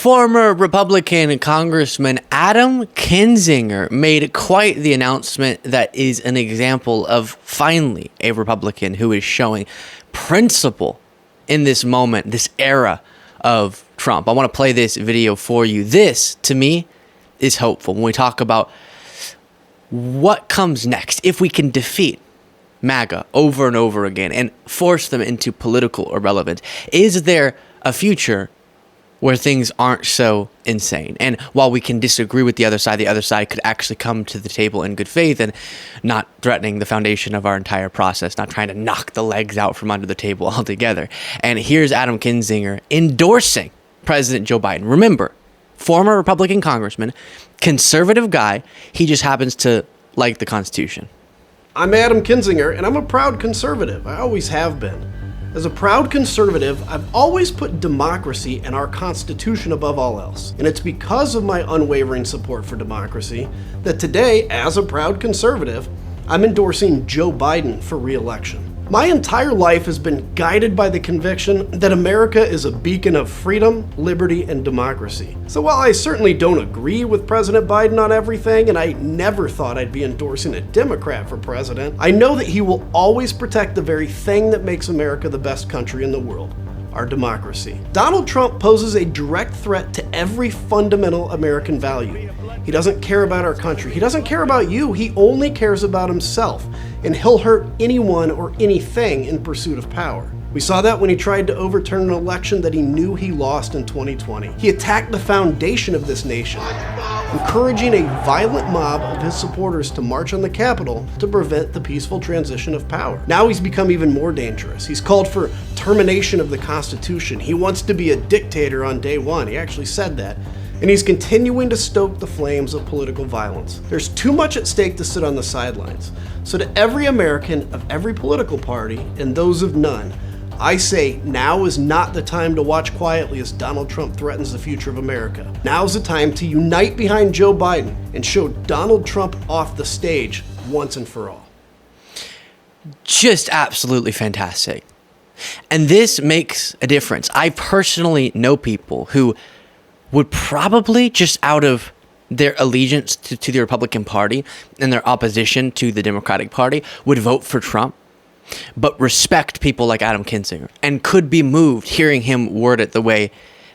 Former Republican Congressman Adam Kinzinger made quite the announcement that is an example of finally a Republican who is showing principle in this moment, this era of Trump. I want to play this video for you. This, to me, is hopeful when we talk about what comes next if we can defeat MAGA over and over again and force them into political irrelevance. Is there a future where things aren't so insane? And while we can disagree with the other side could actually come to the table in good faith and not threatening the foundation of our entire process, not trying to knock the legs out from under the table altogether. And here's Adam Kinzinger endorsing President Joe Biden. Remember, former Republican congressman, conservative guy, he just happens to like the Constitution. I'm Adam Kinzinger, and I'm a proud conservative. I always have been. As a proud conservative, I've always put democracy and our Constitution above all else. And it's because of my unwavering support for democracy that today, as a proud conservative, I'm endorsing Joe Biden for re-election. My entire life has been guided by the conviction that America is a beacon of freedom, liberty, and democracy. So while I certainly don't agree with President Biden on everything, and I never thought I'd be endorsing a Democrat for president, I know that he will always protect the very thing that makes America the best country in the world: our democracy. Donald Trump poses a direct threat to every fundamental American value. He doesn't care about our country. He doesn't care about you. He only cares about himself. And he'll hurt anyone or anything in pursuit of power. We saw that when he tried to overturn an election that he knew he lost in 2020. He attacked the foundation of this nation, encouraging a violent mob of his supporters to march on the Capitol to prevent the peaceful transition of power. Now he's become even more dangerous. He's called for termination of the Constitution. He wants to be a dictator on day one. He actually said that. And he's continuing to stoke the flames of political violence. There's too much at stake to sit on the sidelines. So to every American of every political party, and those of none, I say now is not the time to watch quietly as Donald Trump threatens the future of America. Now's the time to unite behind Joe Biden and show Donald Trump off the stage once and for all. Just absolutely fantastic. And this makes a difference. I personally know people who would probably, just out of their allegiance to the Republican Party and their opposition to the Democratic Party, would vote for Trump, but respect people like Adam Kinzinger and could be moved hearing him word it the way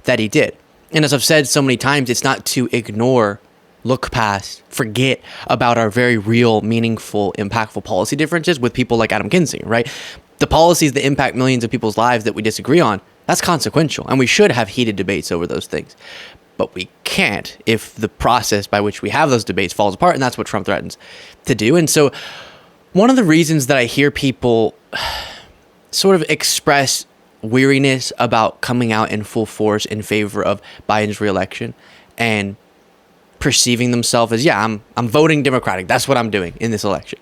that he did. And as I've said so many times, it's not to ignore, look past, forget about our very real, meaningful, impactful policy differences with people like Adam Kinzinger, right? The policies that impact millions of people's lives that we disagree on, that's consequential, and we should have heated debates over those things. But we can't if the process by which we have those debates falls apart, and that's what Trump threatens to do. And so one of the reasons that I hear people sort of express weariness about coming out in full force in favor of Biden's reelection and perceiving themselves as, I'm voting Democratic, that's what I'm doing in this election,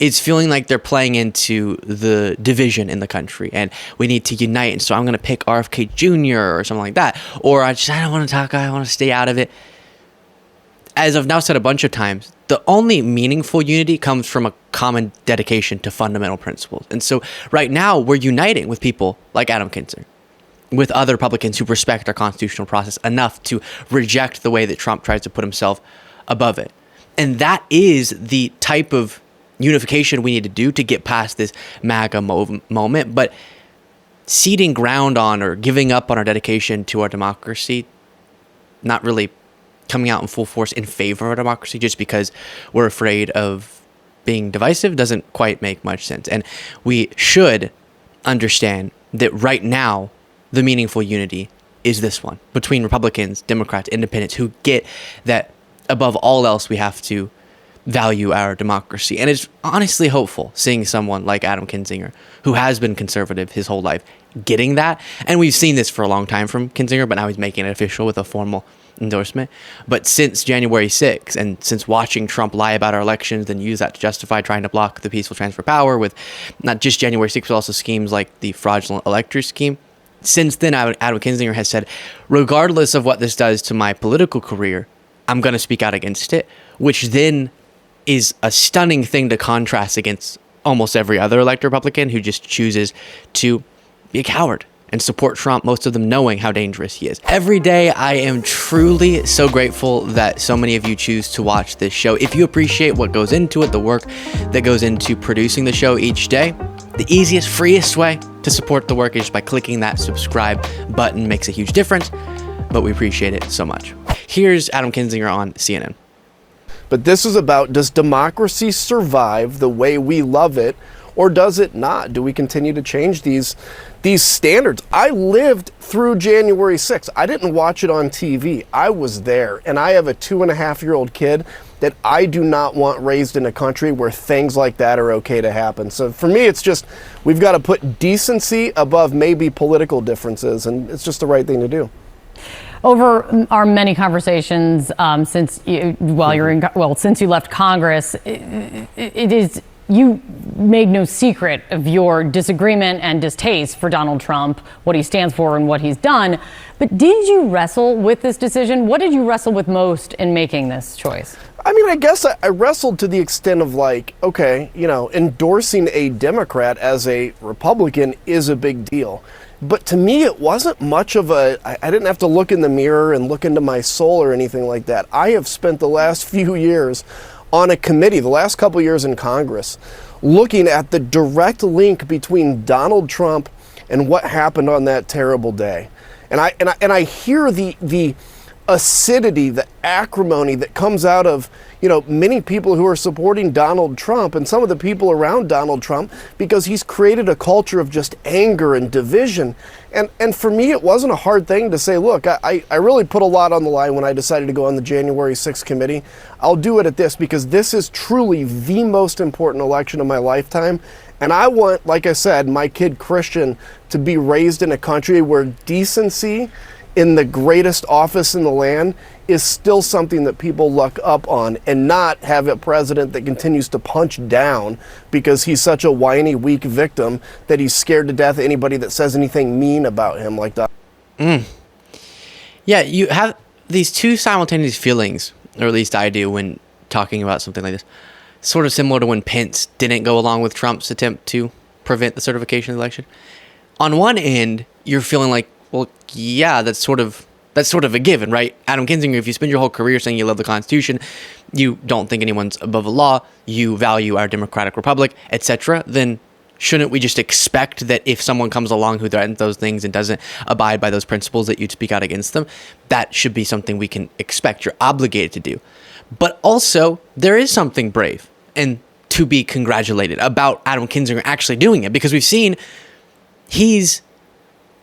it's feeling like they're playing into the division in the country and we need to unite, and so I'm going to pick RFK Jr. or something like that, or I don't want to talk, I want to stay out of it. As I've now said a bunch of times, the only meaningful unity comes from a common dedication to fundamental principles. And so right now we're uniting with people like Adam Kinzinger, with other Republicans who respect our constitutional process enough to reject the way that Trump tries to put himself above it. And that is the type of unification we need to do to get past this MAGA moment. But ceding ground on or giving up on our dedication to our democracy, not really coming out in full force in favor of our democracy just because we're afraid of being divisive, doesn't quite make much sense. And we should understand that right now, the meaningful unity is this one between Republicans, Democrats, Independents, who get that above all else we have to value our democracy. And it's honestly hopeful seeing someone like Adam Kinzinger, who has been conservative his whole life, getting that. And we've seen this for a long time from Kinzinger, but now he's making it official with a formal endorsement. But since January 6th, and since watching Trump lie about our elections and use that to justify trying to block the peaceful transfer of power with not just January 6th, but also schemes like the fraudulent elector scheme, since then, Adam Kinzinger has said, regardless of what this does to my political career, I'm going to speak out against it, which then is a stunning thing to contrast against almost every other elected Republican who just chooses to be a coward and support Trump, most of them knowing how dangerous he is. Every day, I am truly so grateful that so many of you choose to watch this show. If you appreciate what goes into it, the work that goes into producing the show each day, the easiest, freest way to support the work is by clicking that subscribe button. Makes a huge difference, but we appreciate it so much. Here's Adam Kinzinger on CNN. But this is about, does democracy survive the way we love it, or does it not? Do we continue to change these standards? I lived through January 6th. I didn't watch it on TV. I was there, and I have a 2.5-year-old kid that I do not want raised in a country where things like that are okay to happen. So for me, it's just, we've got to put decency above maybe political differences, and it's just the right thing to do. Over our many conversations since you left Congress, you made no secret of your disagreement and distaste for Donald Trump, what he stands for and what he's done. But did you wrestle with this decision? What did you wrestle with most in making this choice? I mean, I guess I wrestled to the extent of like, okay, endorsing a Democrat as a Republican is a big deal. But to me, it wasn't much of I didn't have to look in the mirror and look into my soul or anything like that. I have spent the last few years on a committee, the last couple of years in Congress, looking at the direct link between Donald Trump and what happened on that terrible day. And I hear the acidity, the acrimony that comes out of, many people who are supporting Donald Trump and some of the people around Donald Trump, because he's created a culture of just anger and division. And for me, it wasn't a hard thing to say, look, I really put a lot on the line when I decided to go on the January 6th committee. I'll do it at this because this is truly the most important election of my lifetime. And I want, like I said, my kid Christian to be raised in a country where decency in the greatest office in the land is still something that people look up on, and not have a president that continues to punch down because he's such a whiny, weak victim that he's scared to death of anybody that says anything mean about him like that. Yeah, you have these two simultaneous feelings, or at least I do, when talking about something like this. Sort of similar to when Pence didn't go along with Trump's attempt to prevent the certification of the election. On one end, you're feeling like, well, yeah, that's sort of a given, right? Adam Kinzinger, if you spend your whole career saying you love the Constitution, you don't think anyone's above the law, you value our democratic republic, etc., then shouldn't we just expect that if someone comes along who threatens those things and doesn't abide by those principles, that you'd speak out against them? That should be something we can expect. You're obligated to do. But also, there is something brave and to be congratulated about Adam Kinzinger actually doing it, because we've seen he's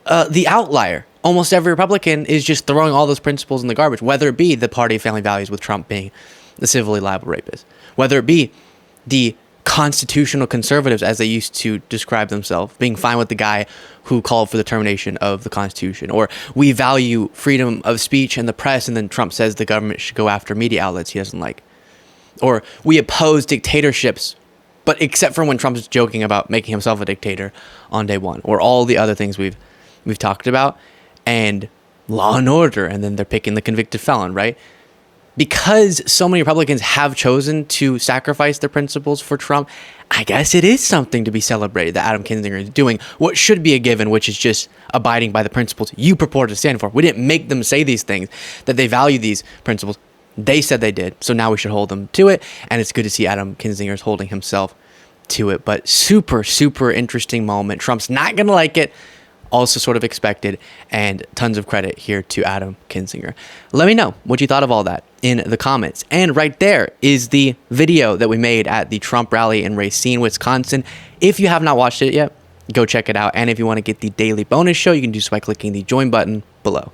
the outlier. Almost every Republican is just throwing all those principles in the garbage, whether it be the party of family values with Trump being the civilly liable rapist, whether it be the constitutional conservatives, as they used to describe themselves, being fine with the guy who called for the termination of the Constitution, or we value freedom of speech and the press, and then Trump says the government should go after media outlets he doesn't like, or we oppose dictatorships, but except for when Trump is joking about making himself a dictator on day one, or all the other things we've talked about, and law and order, and then they're picking the convicted felon, right? Because so many Republicans have chosen to sacrifice their principles for Trump, I guess it is something to be celebrated that Adam Kinzinger is doing what should be a given, which is just abiding by the principles you purport to stand for. We didn't make them say these things, that they value these principles. They said they did, so now we should hold them to it, and it's good to see Adam Kinzinger is holding himself to it. But super, super interesting moment. Trump's not going to like it. Also sort of expected, and tons of credit here to Adam Kinzinger. Let me know what you thought of all that in the comments. And right there is the video that we made at the Trump rally in Racine, Wisconsin. If you have not watched it yet, go check it out. And if you want to get the daily bonus show, you can do so by clicking the join button below.